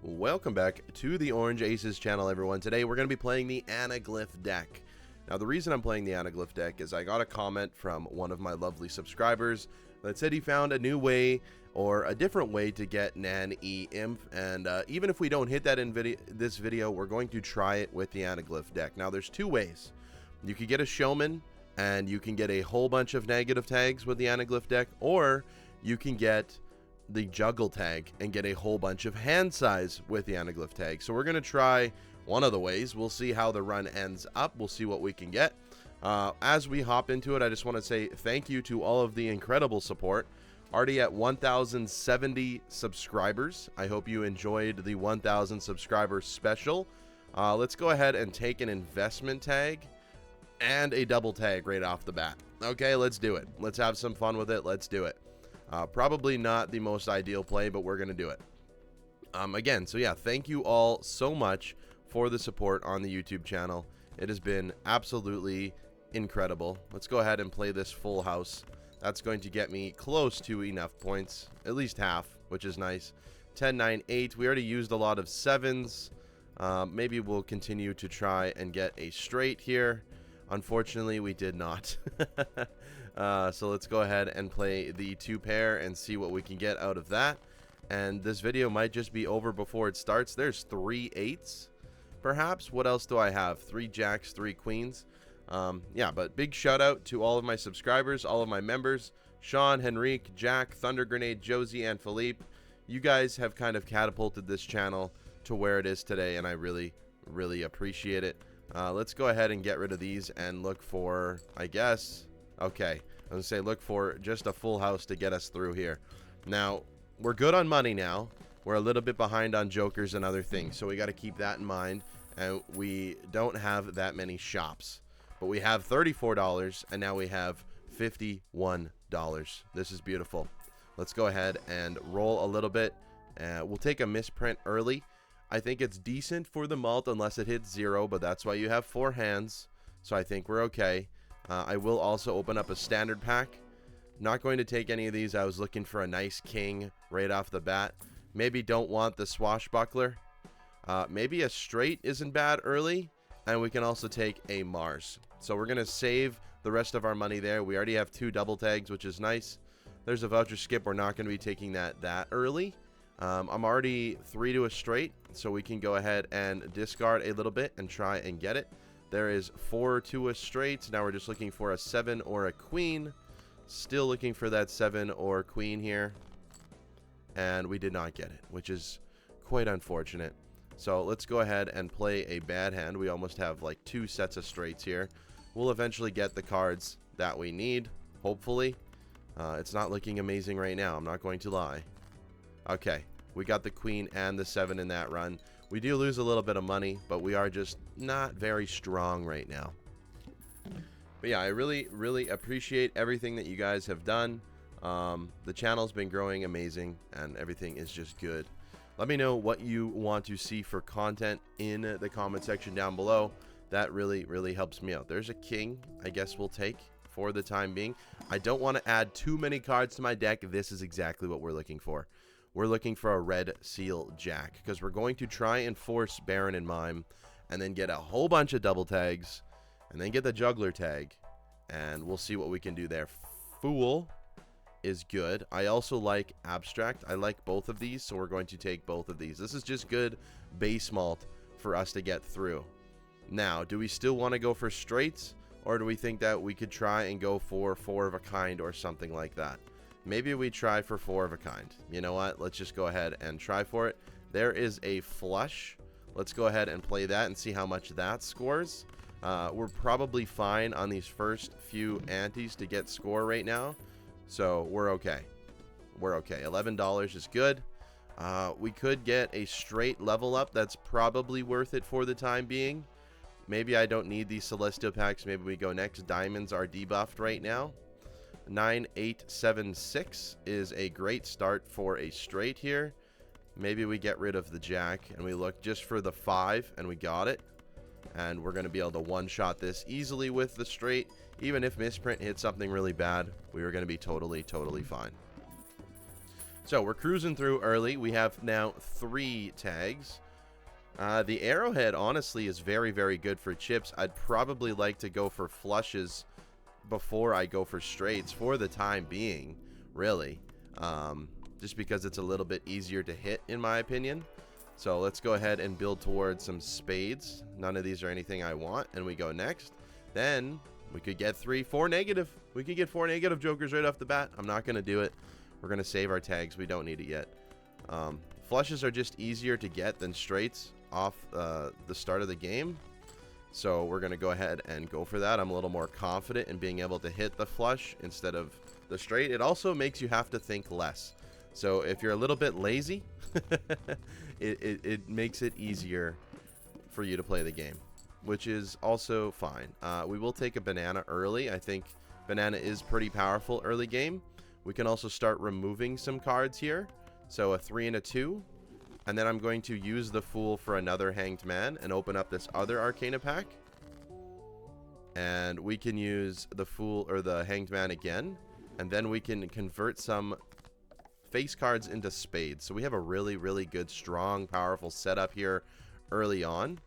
Welcome back to the Orange Aces channel, everyone. Today we're going to be playing the Anaglyph deck. Now, the reason I'm playing the Anaglyph deck is I got a comment from one of my lovely subscribers that said he found a new way or a different way to get naneinf, and even if we don't hit that in this video, we're going to try it with the Anaglyph deck. Now, there's two ways. You could get a showman, and you can get a whole bunch of negative tags with the Anaglyph deck, or you can get the juggle tag and get a whole bunch of hand size with the Anaglyph tag. So we're going to try one of the ways. We'll see how the run ends up. We'll see what we can get. As we hop into it, I just want to say thank you to all of the incredible support. Already at 1,070 subscribers. I hope you enjoyed the 1,000 subscriber special. Let's go ahead and take an investment tag and a double tag right off the bat. Okay, let's do it. Let's have some fun with it. Let's do it. Probably not the most ideal play, but we're going to do it. Again, so yeah, thank you all so much for the support on the YouTube channel. It has been absolutely incredible. Let's go ahead and play this full house. That's going to get me close to enough points, at least half, which is nice. 10, 9, 8. We already used a lot of 7s. Maybe we'll continue to try and get a straight here. Unfortunately, we did not. So let's go ahead and play the 2 pair and see what we can get out of that. And this video might just be over before it starts. There's 3 8s, perhaps. What else do I have? 3 jacks, 3 queens. Yeah, but big shout out to all of my subscribers, all of my members, Sean, Henrique, Jack, Thunder Grenade, Josie, and Philippe. You guys have kind of catapulted this channel to where it is today, and I really, really appreciate it. Let's go ahead and get rid of these and look for, I guess, okay, I was going to say look for just a full house to get us through here. Now, we're good on money now. We're a little bit behind on jokers and other things, so we got to keep that in mind. And we don't have that many shops. But we have $34, and now we have $51. This is beautiful. Let's go ahead and roll a little bit. We'll take a misprint early. I think it's decent for the malt unless it hits 0, but that's why you have 4 hands. So I think we're okay. I will also open up a standard pack. Not going to take any of these. I was looking for a nice king right off the bat. Maybe don't want the swashbuckler. Maybe a straight isn't bad early. And we can also take a Mars. So we're going to save the rest of our money there. We already have 2 double tags, which is nice. There's a voucher skip. We're not going to be taking that early. I'm already 3 to a straight, so we can go ahead and discard a little bit and try and get it. There is 4 to a straight. Now we're just looking for a 7 or a queen. Still looking for that 7 or queen here. And we did not get it, which is quite unfortunate. So let's go ahead and play a bad hand. We almost have like 2 sets of straights here. We'll eventually get the cards that we need, hopefully. It's not looking amazing right now, I'm not going to lie. Okay, we got the queen and the 7 in that run. We do lose a little bit of money, but we are just not very strong right now. But yeah, I really, really appreciate everything that you guys have done. The channel's been growing amazing, and everything is just good. Let me know what you want to see for content in the comment section down below. That really, really helps me out. There's a king, I guess we'll take for the time being. I don't want to add too many cards to my deck. This is exactly what we're looking for. We're looking for a red seal jack because we're going to try and force Baron and Mime and then get a whole bunch of double tags and then get the juggler tag, and we'll see what we can do there. Fool is good. I also like abstract. I like both of these, so we're going to take both of these. This is just good base malt for us to get through. Now, do we still want to go for straights, or do we think that we could try and go for 4 of a kind or something like that? Maybe we try for 4 of a kind. You know what? Let's just go ahead and try for it. There is a flush. Let's go ahead and play that and see how much that scores. We're probably fine on these first few antes to get score right now. So we're okay. We're okay. $11 is good. We could get a straight level up. That's probably worth it for the time being. Maybe I don't need these Celestial packs. Maybe we go next. Diamonds are debuffed right now. 9876 is a great start for a straight here. Maybe we get rid of the jack and we look just for the 5 and we got it. And we're going to be able to one-shot this easily with the straight. Even if misprint hit something really bad, we were going to be totally, totally fine. So we're cruising through early. We have now 3 tags. The arrowhead, honestly, is very, very good for chips. I'd probably like to go for flushes before I go for straights for the time being, really. Just because it's a little bit easier to hit, in my opinion. So let's go ahead and build towards some spades. None of these are anything I want, and we go next. Then we could get 4 negative. We could get 4 negative jokers right off the bat. I'm not going to do it. We're going to save our tags. We don't need it yet. Flushes are just easier to get than straights off the start of the game. So we're going to go ahead and go for that. I'm a little more confident in being able to hit the flush instead of the straight. It also makes you have to think less. So if you're a little bit lazy, it makes it easier for you to play the game, which is also fine. We will take a banana early. I think banana is pretty powerful early game. We can also start removing some cards here. So a 3 and a 2. And then I'm going to use the Fool for another Hanged Man and open up this other Arcana pack. And we can use the Fool or the Hanged Man again. And then we can convert some face cards into spades. So we have a really, really good, strong, powerful setup here early on.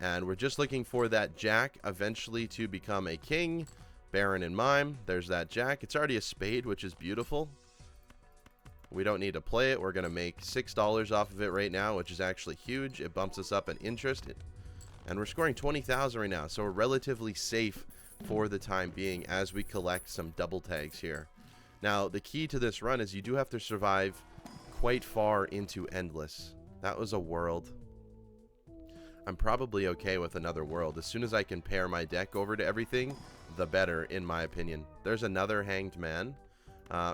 And we're just looking for that Jack eventually to become a king. Baron and Mime. There's that Jack. It's already a spade, which is beautiful. We don't need to play it. We're going to make $6 off of it right now, which is actually huge. It bumps us up in interest. And we're scoring 20,000 right now, so we're relatively safe for the time being as we collect some double tags here. Now, the key to this run is you do have to survive quite far into Endless. That was a world. I'm probably okay with another world. As soon as I can pair my deck over to everything, the better, in my opinion. There's another Hanged Man.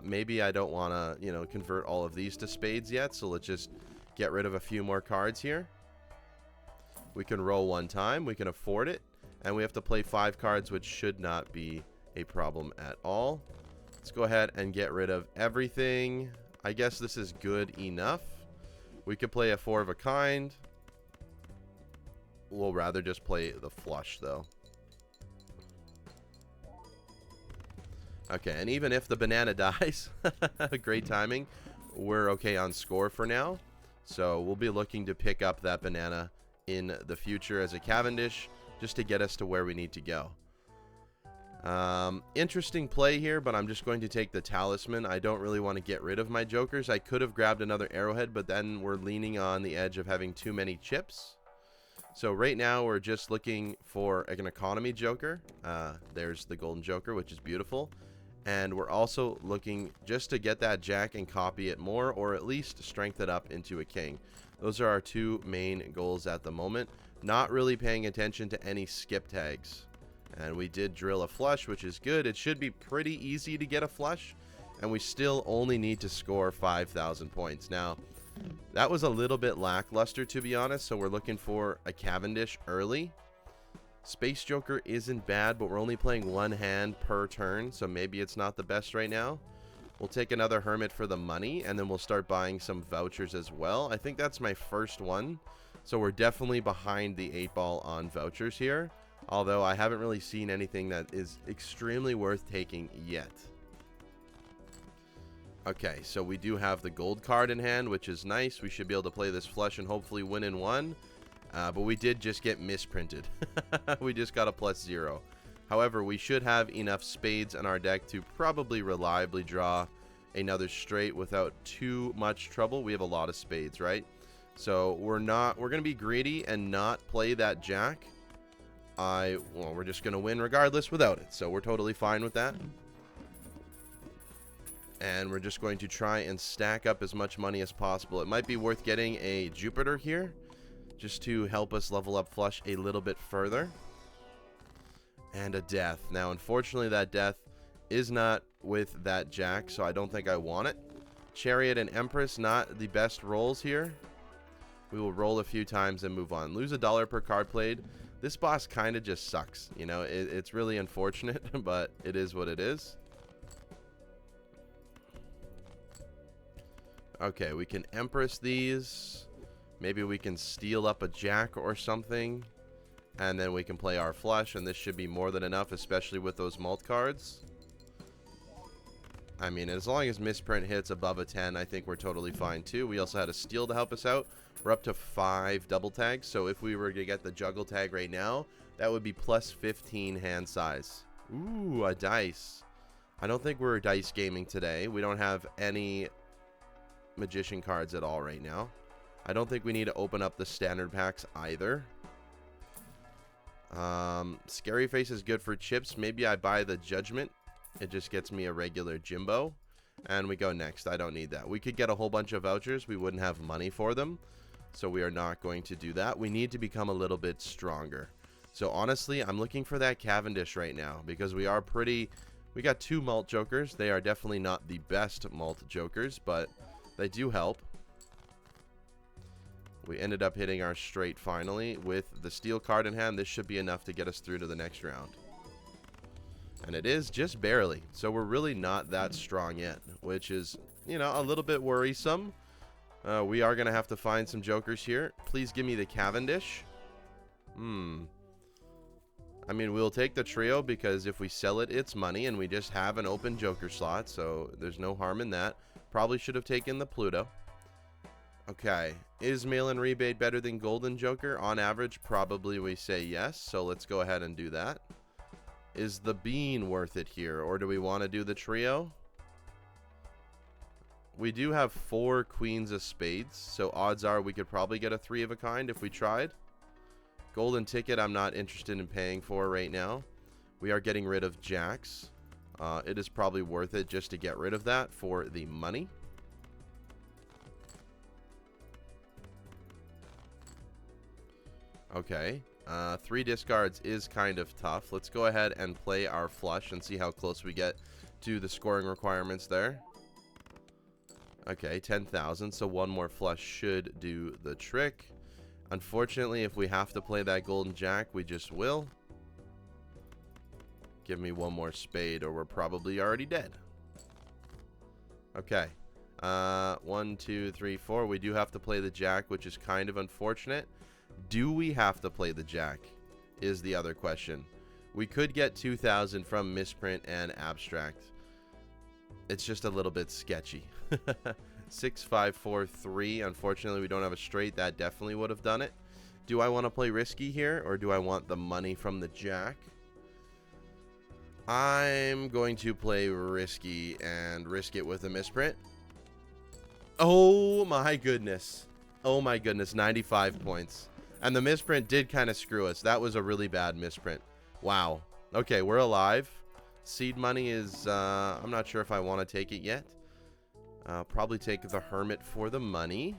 Maybe I don't want to, convert all of these to spades yet, so let's just get rid of a few more cards here. We can roll one time. We can afford it. And we have to play 5 cards, which should not be a problem at all. Let's go ahead and get rid of everything. I guess this is good enough. We could play a 4 of a kind. We'll rather just play the flush, though. Okay, and even if the banana dies, great timing, we're okay on score for now. So we'll be looking to pick up that banana in the future as a Cavendish, just to get us to where we need to go. Interesting play here, but I'm just going to take the talisman. I don't really want to get rid of my jokers. I could have grabbed another arrowhead, but then we're leaning on the edge of having too many chips. So right now we're just looking for an economy joker. There's the golden joker, which is beautiful. And we're also looking just to get that Jack and copy it more, or at least strength it up into a king. Those are our 2 main goals at the moment. Not really paying attention to any skip tags. And we did drill a flush, which is good. It should be pretty easy to get a flush. And we still only need to score 5,000 points. Now, that was a little bit lackluster, to be honest. So we're looking for a Cavendish early. Space Joker isn't bad, but we're only playing 1 hand per turn, so maybe it's not the best right now. We'll take another Hermit for the money, and then we'll start buying some vouchers as well. I think that's my first one, so we're definitely behind the 8 ball on vouchers here, although I haven't really seen anything that is extremely worth taking yet. Okay, so we do have the gold card in hand, which is nice. We should be able to play this flush and hopefully win in 1. But we did just get misprinted. We just got a +0. However, we should have enough spades in our deck to probably reliably draw another straight without too much trouble. We have a lot of spades, right? So we're going to be greedy and not play that Jack. We're just going to win regardless without it. So we're totally fine with that. And we're just going to try and stack up as much money as possible. It might be worth getting a Jupiter here, just to help us level up flush a little bit further. And a death. Now, unfortunately, that death is not with that Jack, so I don't think I want it. Chariot and Empress, not the best rolls here. We will roll a few times and move on. Lose $1 per card played. This boss kind of just sucks. It's really unfortunate, but it is what it is. Okay, we can Empress these. Maybe we can steal up a Jack or something. And then we can play our flush, and this should be more than enough, especially with those mult cards. I mean, as long as misprint hits above a 10, I think we're totally fine too. We also had a steal to help us out. We're up to 5 double tags, so if we were to get the juggle tag right now, that would be plus 15 hand size. Ooh, a dice. I don't think we're dice gaming today. We don't have any magician cards at all right now. I don't think we need to open up the standard packs either. Scary Face is good for chips. Maybe I buy the Judgment. It just gets me a regular Jimbo. And we go next. I don't need that. We could get a whole bunch of vouchers. We wouldn't have money for them. So we are not going to do that. We need to become a little bit stronger. So honestly, I'm looking for that Cavendish right now. Because we are pretty... We got 2 malt jokers. They are definitely not the best malt jokers, but they do help. We ended up hitting our straight finally. With the steel card in hand, this should be enough to get us through to the next round. And it is just barely. So we're really not that strong yet, which is, you know, a little bit worrisome. We are going to have to find some jokers here. Please give me the Cavendish. I mean, we'll take the trio because if we sell it, it's money, and we just have an open joker slot, so there's no harm in that. Probably should have taken the Pluto. Okay, is mail-in rebate better than golden joker? On average, probably we say yes, so let's go ahead and do that. Is the bean worth it here, or do we want to do the trio? We do have 4 queens of spades, so odds are we could probably get a 3 of a kind if we tried. Golden ticket I'm not interested in paying for right now. We are getting rid of jacks. It is probably worth it just to get rid of that for the money. Okay. 3 discards is kind of tough. Let's go ahead and play our flush and see how close we get to the scoring requirements there. Okay, 10,000. So 1 more flush should do the trick. Unfortunately, if we have to play that golden jack, we just will. Give me 1 more spade or we're probably already dead. Okay. 1, 2, 3, 4. We do have to play the jack, which is kind of unfortunate. Do we have to play the jack is the other question. We could get 2,000 from misprint and abstract. It's just a little bit sketchy. 6, 5, 4, 3. Unfortunately, we don't have a straight. That definitely would have done it. Do I want to play risky here, or do I want the money from the jack? I'm going to play risky and risk it with a misprint. Oh my goodness. Oh my goodness, 95 points. And the misprint did kind of screw us. That was a really bad misprint. Wow. Okay, we're alive. Seed money is, I'm not sure if I want to take it yet. Probably take the Hermit for the money.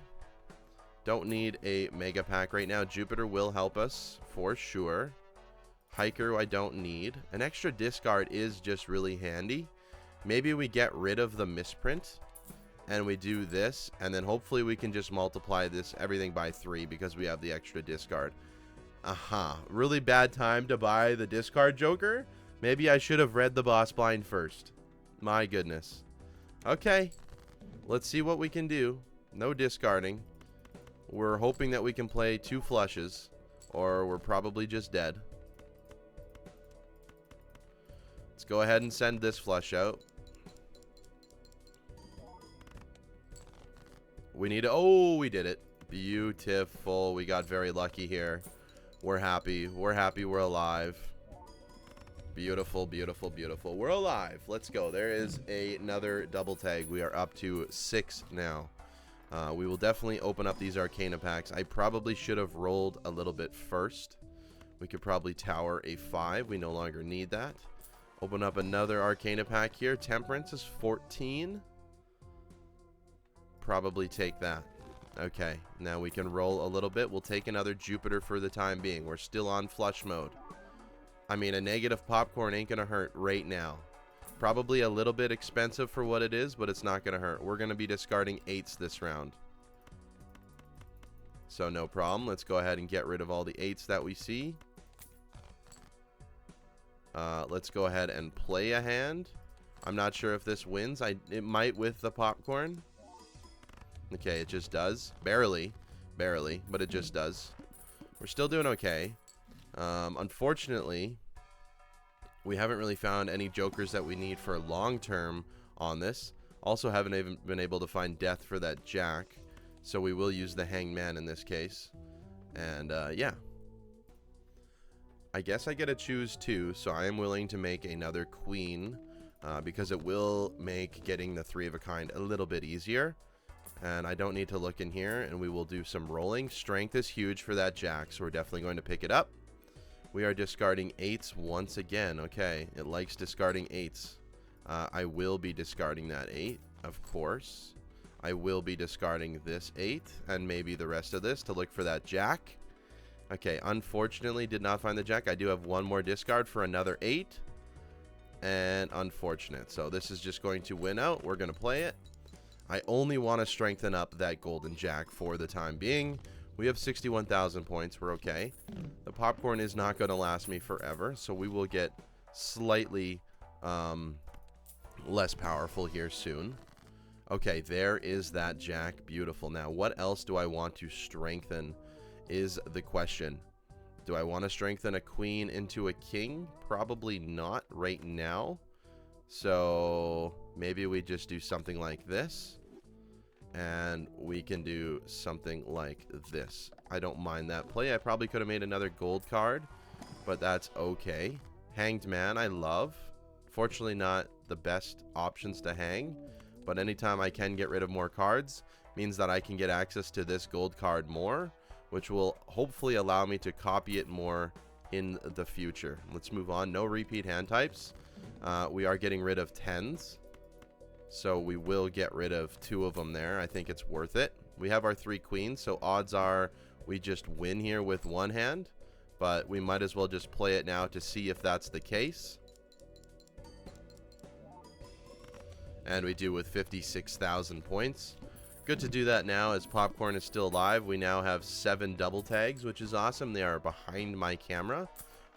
Don't need a mega pack right now. Jupiter will help us for sure. Hiker I don't need. An extra discard is just really handy. Maybe we get rid of the misprint and we do this, and then hopefully we can just multiply this everything by 3 because we have the extra discard. Really bad time to buy the discard joker. Maybe I should have read the boss blind first. My goodness. Okay. Let's see what we can do. No discarding. We're hoping that we can play 2 flushes, or we're probably just dead. Let's go ahead and send this flush out. We need to... Oh, we did it. Beautiful. We got very lucky here. We're happy. We're happy we're alive. Beautiful, beautiful, beautiful. We're alive. Let's go. There is another double tag. We are up to 6 now. We will definitely open up these Arcana packs. I probably should have rolled a little bit first. We could probably tower a 5. We no longer need that. Open up another Arcana pack here. Temperance is 14. Probably take that. Okay, now we can roll a little bit. We'll take another Jupiter for the time being. We're still on flush mode. I mean, a negative popcorn ain't gonna hurt right now. Probably a little bit expensive for what it is, but it's not gonna hurt. We're gonna be discarding 8s this round. So no problem. Let's go ahead and get rid of all the 8s that we see. Let's go ahead and play a hand. I'm not sure if this wins. It might with the popcorn. Okay, it just does. Barely, but it just does. We're still doing okay. Unfortunately, we haven't really found any jokers that we need for long term on this. Also haven't even been able to find death for that jack, so we will use the hanged man in this case. And yeah, I guess I get to choose two, so I am willing to make another queen because it will make getting the 3 of a kind a little bit easier. And I don't need to look in here, and we will do some rolling. Strength is huge for that jack, so we're definitely going to pick it up. We are discarding 8s once again. Okay, it likes discarding 8s. I will be discarding that 8, of course. I will be discarding this 8 and maybe the rest of this to look for that jack. Okay, unfortunately did not find the jack. I do have one more discard for another 8. And unfortunate. So this is just going to win out. We're going to play it. I only want to strengthen up that golden jack for the time being. We have 61,000 points. We're okay. The popcorn is not going to last me forever, so we will get slightly less powerful here soon. Okay, there is that jack. Beautiful. Now, what else do I want to strengthen is the question. Do I want to strengthen a queen into a king? Probably not right now. So maybe we just do something like this. And we can do something like this. I don't mind that play. I probably could have made another gold card, but that's okay. Hanged man, I love. Fortunately, not the best options to hang, but anytime I can get rid of more cards means that I can get access to this gold card more, which will hopefully allow me to copy it more in the future. Let's move on. No repeat hand types. We are getting rid of 10s. So we will get rid of 2 of them there. I think it's worth it. We have our 3 queens, so odds are we just win here with one hand. But we might as well just play it now to see if that's the case. And we do with 56,000 points. Good to do that now as popcorn is still alive. We now have 7 double tags, which is awesome. They are behind my camera.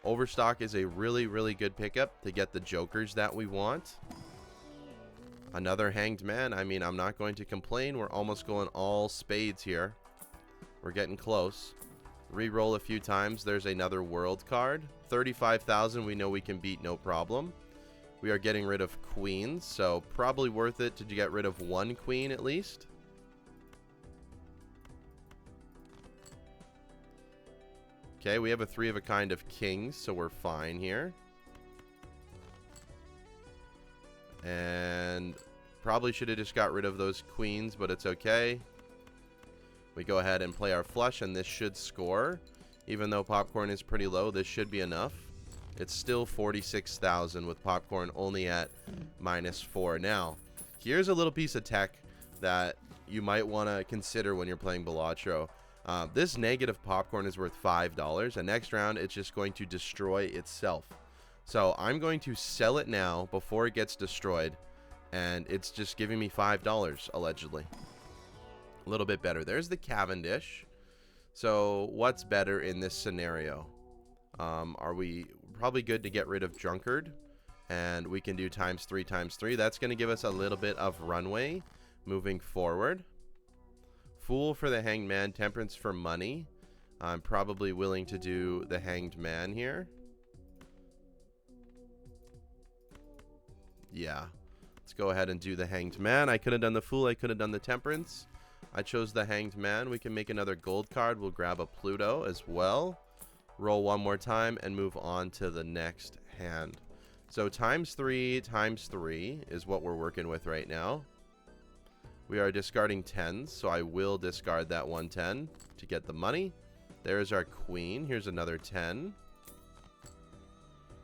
Overstock is a really, really good pickup to get the jokers that we want. Another hanged man. I mean, I'm not going to complain. We're almost going all spades here. We're getting close. Reroll a few times. There's another world card. 35,000 we know we can beat, no problem. We are getting rid of queens, so probably worth it to get rid of 1 queen at least. Okay, we have a 3 of a kind of kings, so we're fine here. And probably should have just got rid of those queens, but it's okay. We go ahead and play our flush, and this should score. Even though popcorn is pretty low, this should be enough. It's still 46,000 with popcorn only at -4. Now, here's a little piece of tech that you might want to consider when you're playing Balatro. This negative popcorn is worth $5, and next round it's just going to destroy itself. So I'm going to sell it now before it gets destroyed, and it's just giving me $5 allegedly. A little bit better. There's the Cavendish. So what's better in this scenario? Are we probably good to get rid of Drunkard, and we can do ×3 ×3. That's going to give us a little bit of runway moving forward. Fool for the hanged man, temperance for money. I'm probably willing to do the hanged man here. Yeah, let's go ahead and do the hanged man. I could have done the fool. I could have done the temperance. I chose the hanged man. We can make another gold card. We'll grab a Pluto as well. Roll one more time and move on to the next hand. So ×3 ×3 is what we're working with right now. We are discarding 10s, so I will discard that 110 to get the money. There's our queen. Here's another 10.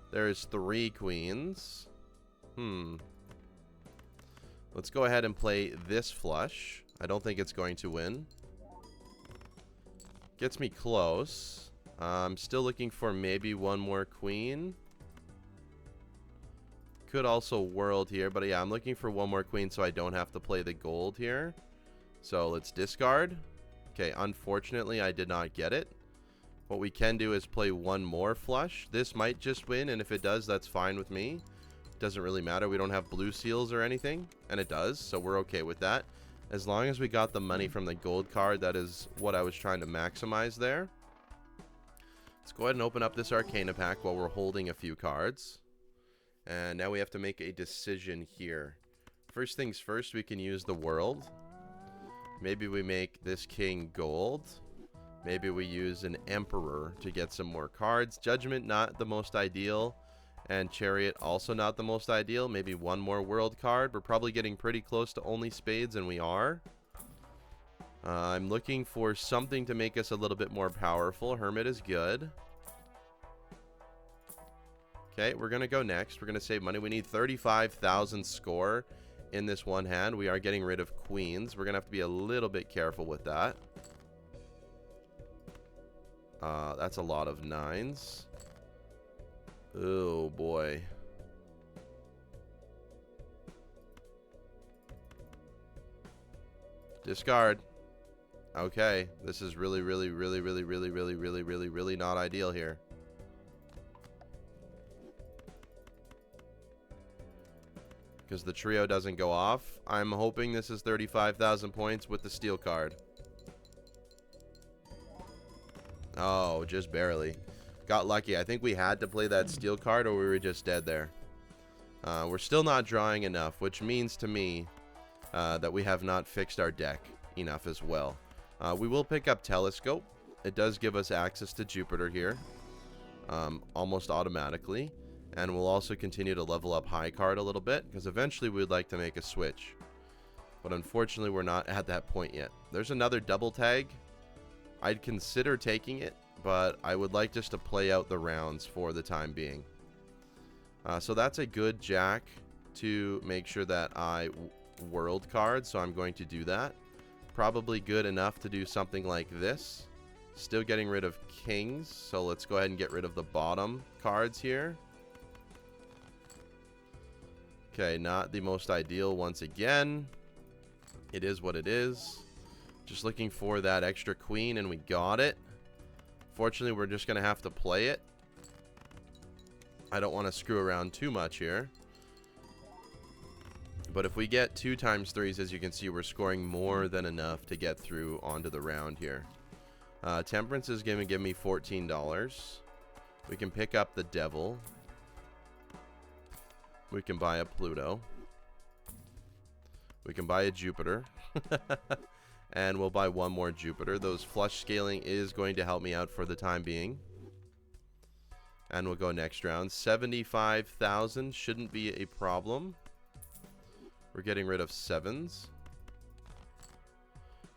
There's 3 queens. Let's go ahead and play this flush. I don't think it's going to win. Gets me close. I'm still looking for maybe one more queen. Could also world here, but yeah, I'm looking for one more queen so I don't have to play the gold here. So let's discard. Okay, unfortunately, I did not get it. What we can do is play one more flush. This might just win, and if it does, that's fine with me. Doesn't really matter. We don't have blue seals or anything, and it does, so we're okay with that. As long as we got the money from the gold card, that is what I was trying to maximize there. Let's go ahead and open up this Arcana pack while we're holding a few cards. And now we have to make a decision here. First things first, we can use the world. Maybe we make this king gold. Maybe we use an emperor to get some more cards. Judgment, not the most ideal. And chariot, also not the most ideal. Maybe one more world card. We're probably getting pretty close to only spades, and we are. I'm looking for something to make us a little bit more powerful. Hermit is good. Okay, we're going to go next. We're going to save money. We need 35,000 score in this one hand. We are getting rid of queens. We're going to have to be a little bit careful with that. That's a lot of nines. Oh, boy. Discard. Okay, this is really not ideal here. Because the trio doesn't go off. I'm hoping this is 35,000 points with the steel card. Oh, just barely. Got lucky. I think we had to play that steel card or we were just dead there. We're still not drawing enough, which means to me that we have not fixed our deck enough as well. We will pick up Telescope. It does give us access to Jupiter here. Almost automatically. And we'll also continue to level up High Card a little bit, because eventually we'd like to make a switch. But unfortunately, we're not at that point yet. There's another double tag. I'd consider taking it, but I would like just to play out the rounds for the time being. So that's a good jack to make sure that I world card, so I'm going to do that. Probably good enough to do something like this. Still getting rid of kings, so let's go ahead and get rid of the bottom cards here. Okay, not the most ideal once again. It is what it is. Just looking for that extra queen, and we got it. Fortunately, we're just going to have to play it. I don't want to screw around too much here. But if we get 2 times 3s, as you can see, we're scoring more than enough to get through onto the round here. Temperance is going to give me $14. We can pick up the Devil. We can buy a Pluto. We can buy a Jupiter. And we'll buy one more Jupiter. Those flush scaling is going to help me out for the time being. And we'll go next round. 75,000 shouldn't be a problem. We're getting rid of 7s.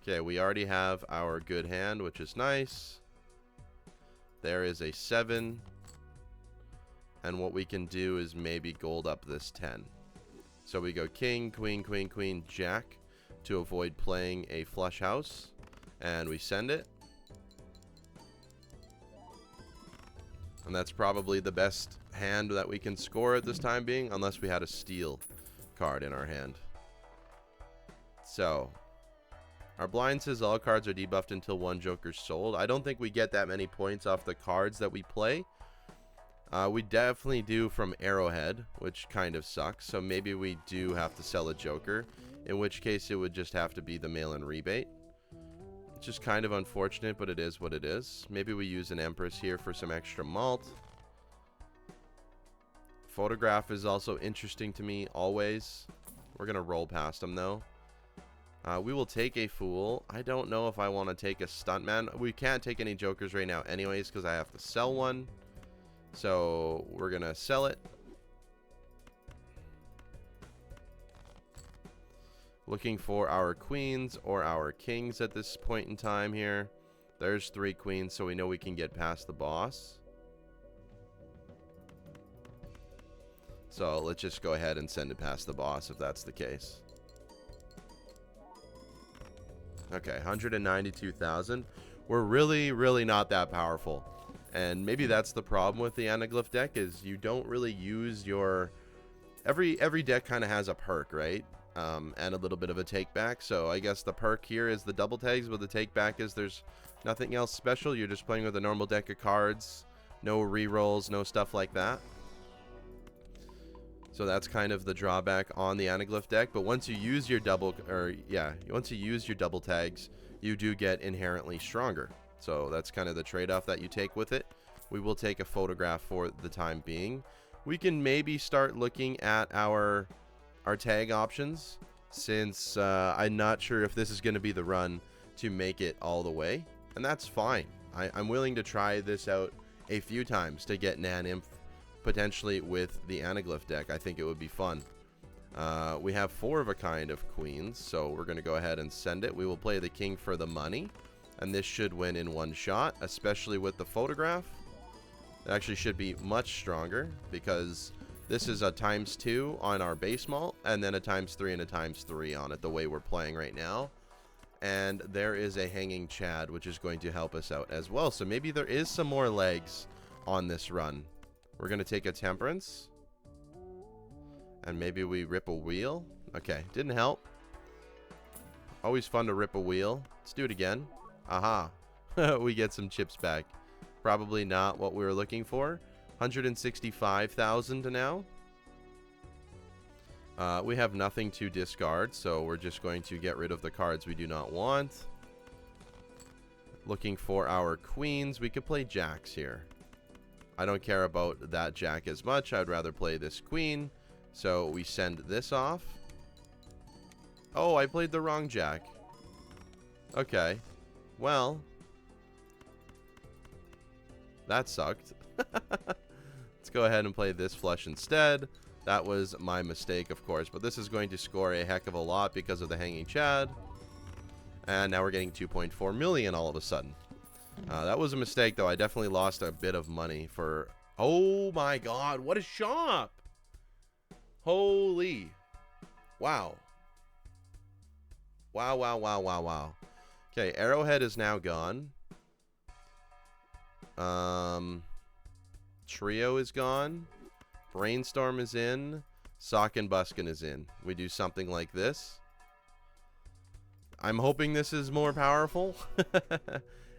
Okay, we already have our good hand, which is nice. There is a 7. And what we can do is maybe gold up this 10. So we go king, queen, queen, queen, jack to avoid playing a flush house. And we send it. And that's probably the best hand that we can score at this time being, unless we had a steel card in our hand. So our blind says all cards are debuffed until one joker's sold. I don't think we get that many points off the cards that we play. We definitely do from Arrowhead, which kind of sucks. So maybe we do have to sell a joker, in which case it would just have to be the mail-in rebate. It's just kind of unfortunate, but it is what it is. Maybe we use an Empress here for some extra malt. Photograph is also interesting to me, always. We're going to roll past them, though. We will take a Fool. I don't know if I want to take a Stuntman. We can't take any jokers right now anyways, because I have to sell one. So we're going to sell it. Looking for our queens or our kings at this point in time here. There's 3 queens, so we know we can get past the boss. So let's just go ahead and send it past the boss if that's the case. Okay, 192,000. We're really not that powerful. And maybe that's the problem with the Anaglyph deck, is you don't really use your... Every deck kind of has a perk, right? And a little bit of a take back. So I guess the perk here is the double tags, but the take back is there's nothing else special. You're just playing with a normal deck of cards. No rerolls, no stuff like that. So that's kind of the drawback on the Anaglyph deck. But once you use your once you use your double tags, you do get inherently stronger. So that's kind of the trade-off that you take with it. We will take a photograph for the time being. We can maybe start looking at our our tag options, since I'm not sure if this is going to be the run to make it all the way, and that's fine. I'm willing to try this out a few times to get naneinf potentially with the Anaglyph deck. I think it would be fun. We have 4 of a kind of queens, so we're going to go ahead and send it. We will play the king for the money, and this should win in one shot, especially with the photograph. It actually should be much stronger because this is a ×2 on our base malt, and then a ×3 and a ×3 on it the way we're playing right now. And there is a hanging Chad, which is going to help us out as well. So maybe there is some more legs on this run. We're going to take a temperance. And maybe we rip a wheel. Okay, didn't help. Always fun to rip a wheel. Let's do it again. Aha. We get some chips back. Probably not what we were looking for. 165,000 now. We have nothing to discard, so we're just going to get rid of the cards we do not want. Looking for our queens. We could play jacks here. I don't care about that jack as much. I'd rather play this queen. So we send this off. Oh, I played the wrong jack. Okay. Well, that sucked. Let's go ahead and play this flush instead. That was my mistake, of course, but this is going to score a heck of a lot because of the hanging Chad. And now we're getting 2.4 million all of a sudden. That was a mistake, though. I definitely lost a bit of money for... Oh my god, what a shop! Holy. Wow. Wow, wow, wow, wow, wow. Okay, Arrowhead is now gone. Trio is gone. Brainstorm is in. Sock and Buskin is in. We do something like this. I'm hoping this is more powerful.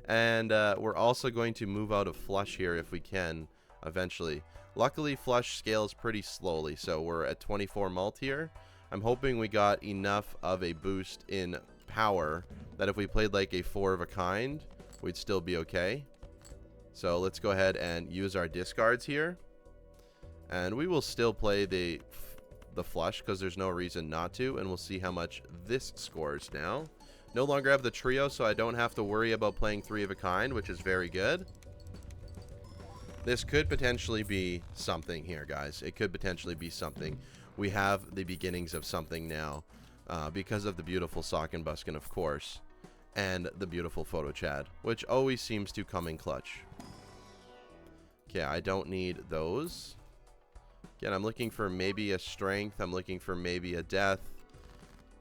And we're also going to move out of flush here if we can eventually. Luckily, flush scales pretty slowly, so we're at 24 mult here. I'm hoping we got enough of a boost in power that if we played like a 4 of a kind, we'd still be okay. So let's go ahead and use our discards here. And we will still play the flush because there's no reason not to. And we'll see how much this scores now. No longer have the trio, so I don't have to worry about playing 3 of a kind, which is very good. This could potentially be something here, guys. It could potentially be something. We have the beginnings of something now because of the beautiful Sock and Buskin, of course, and the beautiful Photo Chad, which always seems to come in clutch. Okay, I don't need those. Again, I'm looking for maybe a strength. I'm looking for maybe a death.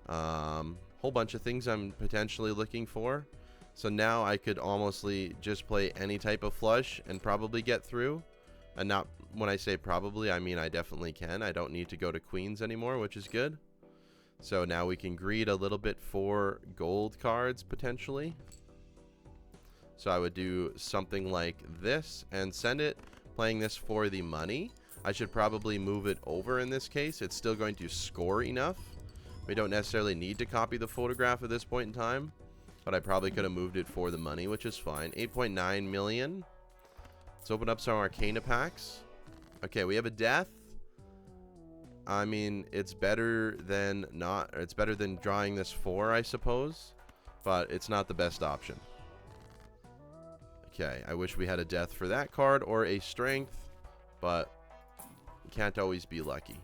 Whole bunch of things I'm potentially looking for. So now I could almostly just play any type of flush and probably get through. And not, when I say probably, I mean I definitely can. I don't need to go to queens anymore, which is good. So now we can greed a little bit for gold cards potentially. So I would do something like this and send it, playing this for the money. I should probably move it over in this case. It's still going to score enough. We don't necessarily need to copy the photograph at this point in time, but I probably could have moved it for the money, which is fine. 8.9 million. Let's open up some Arcana packs. Okay, we have a death. I mean, it's better than not. It's better than drawing this 4, I suppose, but it's not the best option. Okay, I wish we had a death for that card or a strength, but you can't always be lucky.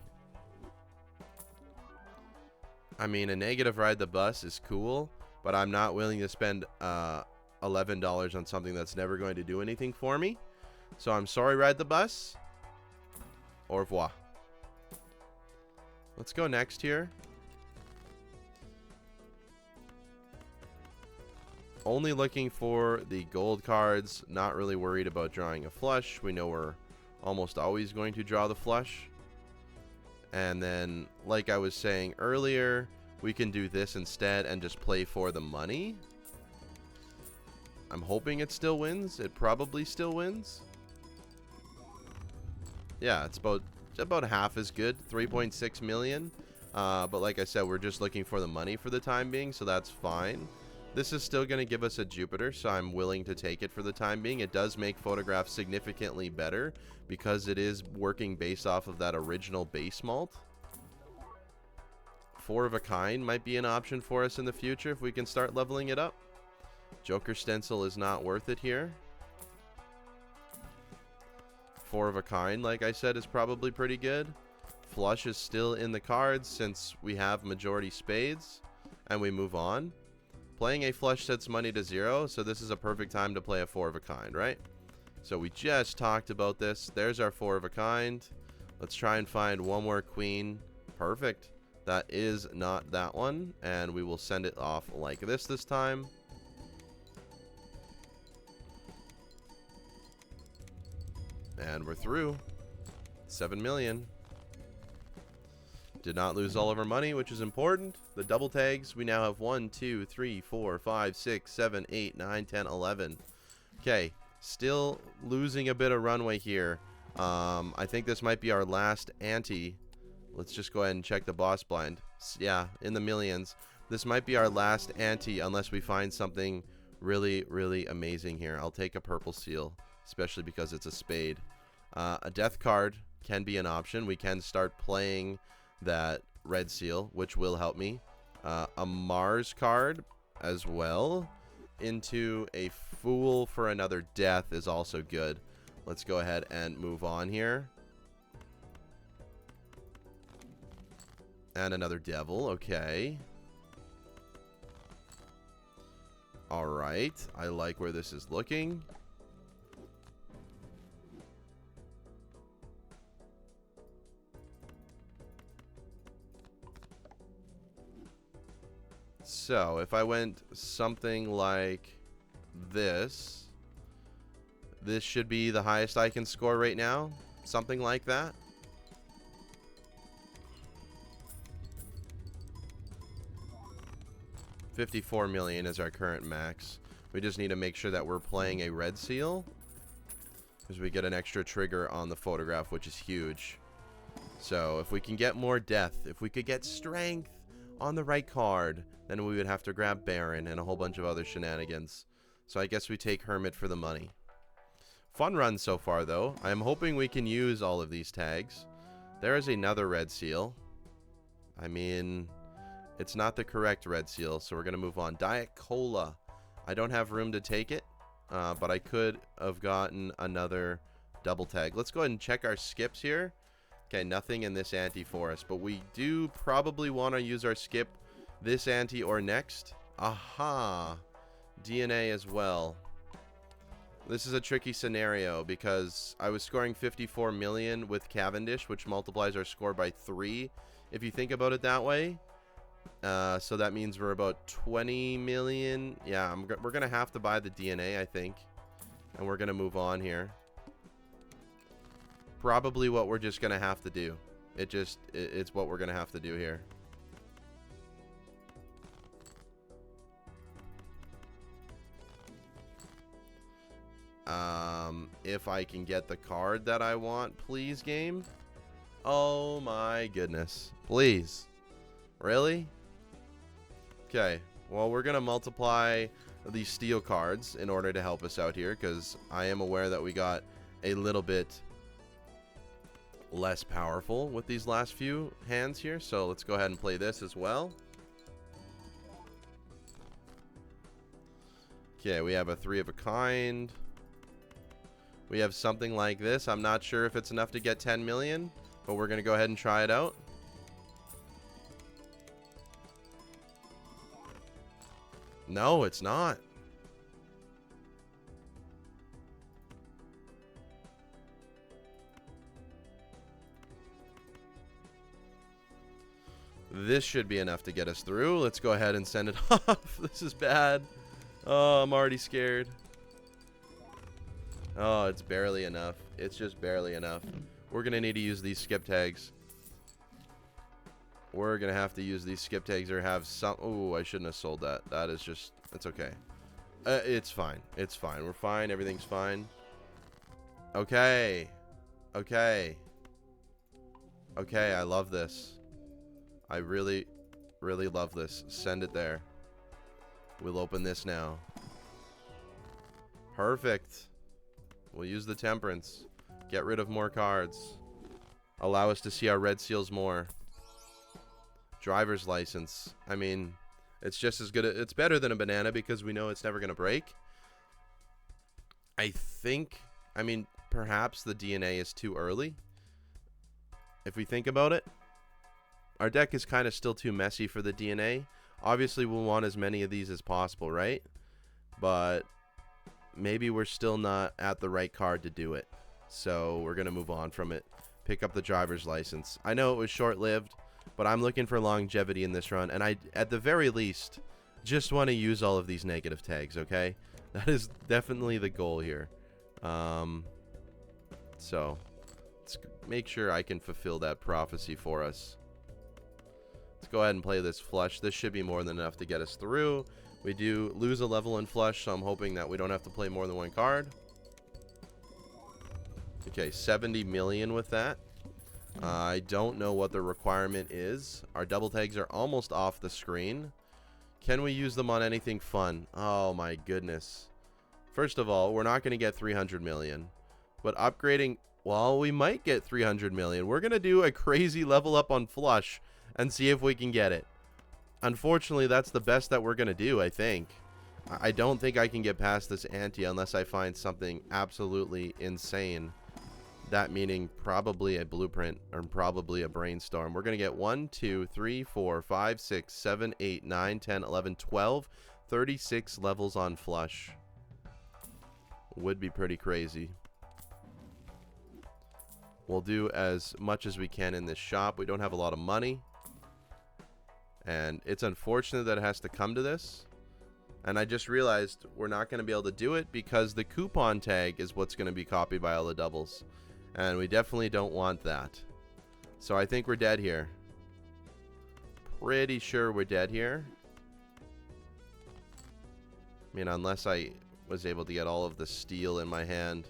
I mean, a negative ride the bus is cool, but I'm not willing to spend $11 on something that's never going to do anything for me. So I'm sorry, ride the bus. Au revoir. Let's go next here. Only looking for the gold cards. Not really worried about drawing a flush. We know we're almost always going to draw the flush. And then, like I was saying earlier, we can do this instead and just play for the money. I'm hoping it still wins. It probably still wins. Yeah, it's about half as good. 3.6 million. But like I said, we're just looking for the money for the time being, so that's fine. This is still going to give us a Jupiter, so I'm willing to take it for the time being. It does make photographs significantly better because it is working based off of that original base malt. Four of a kind might be an option for us in the future if we can start leveling it up. Joker stencil is not worth it here. Four of a kind, like I said, is probably pretty good. Flush is still in the cards since we have majority spades, and we move on. Playing a flush sets money to 0, so this is a perfect time to play a four of a kind, right? So we just talked about this. There's our four of a kind. Let's try and find one more queen. Perfect. That is not that one, and we will send it off like this time. And we're through. 7 million. Did not lose all of our money, which is important. The double tags, we now have 1, 2, 3, 4, 5, 6, 7, 8, 9, 10, 11. Okay, still losing a bit of runway here. I think this might be our last ante. Let's just go ahead and check the boss blind. Yeah, in the millions. This might be our last ante unless we find something really, really amazing here. I'll take a purple seal, especially because it's a spade. A death card can be an option. We can start playing that red seal, which will help me. A Mars card as well into a fool for another death is also good. Let's go ahead and move on here. And another devil. Okay. All right. I like where this is looking. So, if I went something like this, this should be the highest I can score right now. Something like that. $54 million is our current max. We just need to make sure that we're playing a red seal, because we get an extra trigger on the photograph, which is huge. So, if we can get more death, if we could get strength on the right card, then we would have to grab Baron and a whole bunch of other shenanigans. So I guess we take Hermit for the money. Fun run so far, though. I am hoping we can use all of these tags. There is another red seal. I mean, it's not the correct red seal, so we're going to move on. Diet Cola. I don't have room to take it, but I could have gotten another double tag. Let's go ahead and check our skips here. Okay, nothing in this ante for us, but we do probably want to use our skip this ante or next. Aha! DNA as well. This is a tricky scenario because I was scoring 54 million with Cavendish, which multiplies our score by 3, if you think about it that way. So that means we're about 20 million. Yeah, we're going to have to buy the DNA, I think. And we're going to move on here. Probably what we're just going to have to do. It's what we're going to have to do here. If I can get the card that I want, please, game. Oh my goodness. Please. Really? Okay. Well, we're going to multiply these steel cards in order to help us out here, because I am aware that we got a little bit less powerful with these last few hands here. So let's go ahead and play this as well. Okay, we have a 3 of a kind. We have something like this. I'm not sure if it's enough to get 10 million, but we're going to go ahead and try it out. No, it's not. This should be enough to get us through. Let's go ahead and send it off. This is bad. Oh, I'm already scared. Oh, it's barely enough. It's just barely enough. We're going to need to use these skip tags. We're going to have to use these skip tags or have some... Oh, I shouldn't have sold that. That is just... It's okay. It's fine. It's fine. We're fine. Everything's fine. Okay. Okay. Okay, I love this. I really, really love this. Send it there. We'll open this now. Perfect. We'll use the temperance. Get rid of more cards. Allow us to see our red seals more. driver's license. I mean, it's just as good. It's better than a banana because we know it's never going to break. I mean, perhaps the DNA is too early. If we think about it, our deck is kind of still too messy for the DNA. Obviously, we'll want as many of these as possible, right? But maybe we're still not at the right card to do it. So we're going to move on from it. Pick up the driver's license. I know it was short-lived, but I'm looking for longevity in this run. And I, at the very least, just want to use all of these negative tags, okay? That is definitely the goal here. So let's make sure I can fulfill that prophecy for us. Let's go ahead and play this flush. This should be more than enough to get us through. We do lose a level in flush, so I'm hoping that we don't have to play more than one card. Okay, 70 million with that. I don't know what the requirement is. Our double tags are almost off the screen. Can we use them on anything fun? Oh my goodness. First of all, we're not going to get 300 million. But upgrading, well, we might get 300 million. We're going to do a crazy level up on flush and see if we can get it. Unfortunately, that's the best that we're going to do, I think. I don't think I can get past this ante unless I find something absolutely insane. That meaning probably a blueprint or probably a brainstorm. We're going to get 1, 2, 3, 4, 5, 6, 7, 8, 9, 10, 11, 12, 36 levels on flush. Would be pretty crazy. We'll do as much as we can in this shop. We don't have a lot of money. And it's unfortunate that it has to come to this. And I just realized we're not going to be able to do it because the coupon tag is what's going to be copied by all the doubles. And we definitely don't want that. So I think we're dead here. Pretty sure we're dead here. I mean, unless I was able to get all of the steel in my hand.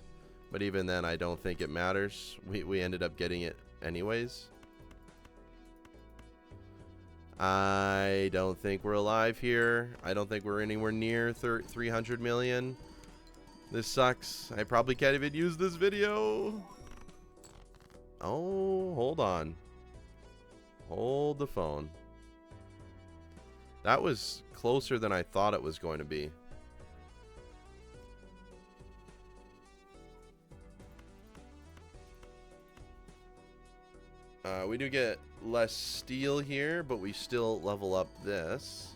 But even then, I don't think it matters. We ended up getting it anyways. I don't think we're alive here. I don't think we're anywhere near 300 million. This sucks. I probably can't even use this video. Oh, hold on. Hold the phone. That was closer than I thought it was going to be. We do get less steel here, but we still level up this.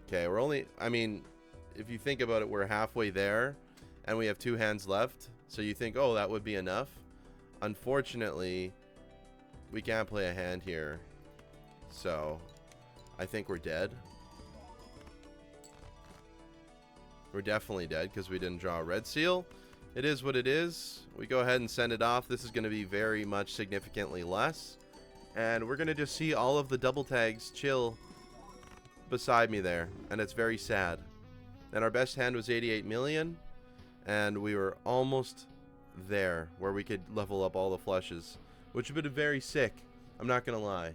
Okay, we're only, I mean, if you think about it, we're halfway there, and we have 2 hands left. So you think, oh, that would be enough. Unfortunately, we can't play a hand here. So I think we're dead. We're definitely dead because we didn't draw a red seal. It is what it is. We go ahead and send it off. This is going to be very much significantly less. And we're going to just see all of the double tags chill beside me there. And it's very sad. And our best hand was 88 million. And we were almost there where we could level up all the flushes. Which would have been very sick. I'm not going to lie.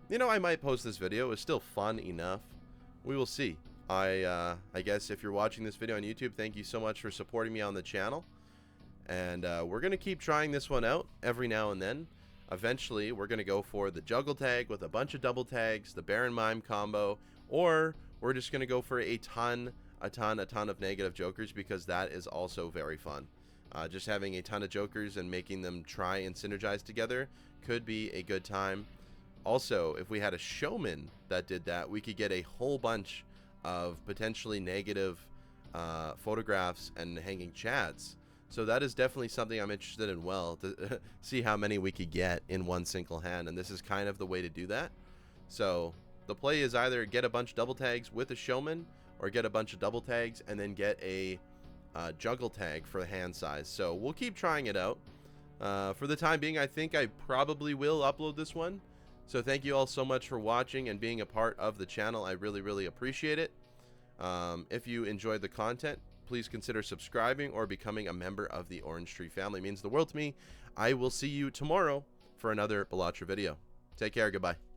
You know, I might post this video. It was still fun enough. We will see. I guess if you're watching this video on YouTube, thank you so much for supporting me on the channel. And we're going to keep trying this one out every now and then. Eventually, we're going to go for the juggle tag with a bunch of double tags, the Baron Mime combo, or we're just going to go for a ton of negative jokers because that is also very fun. Just having a ton of jokers and making them try and synergize together could be a good time. Also, if we had a showman that did that, we could get a whole bunch of potentially negative photographs and hanging chads. So that is definitely something I'm interested in, well, to see how many we could get in one single hand, and this is kind of the way to do that. So the play is either get a bunch of double tags with a showman or get a bunch of double tags and then get a juggle tag for the hand size. So we'll keep trying it out. For the time being, I think I probably will upload this one. So thank you all so much for watching and being a part of the channel. I really appreciate it. If you enjoyed the content, please consider subscribing or becoming a member of the Orange Tree family. It means the world to me. I will see you tomorrow for another Balatro video. Take care. Goodbye.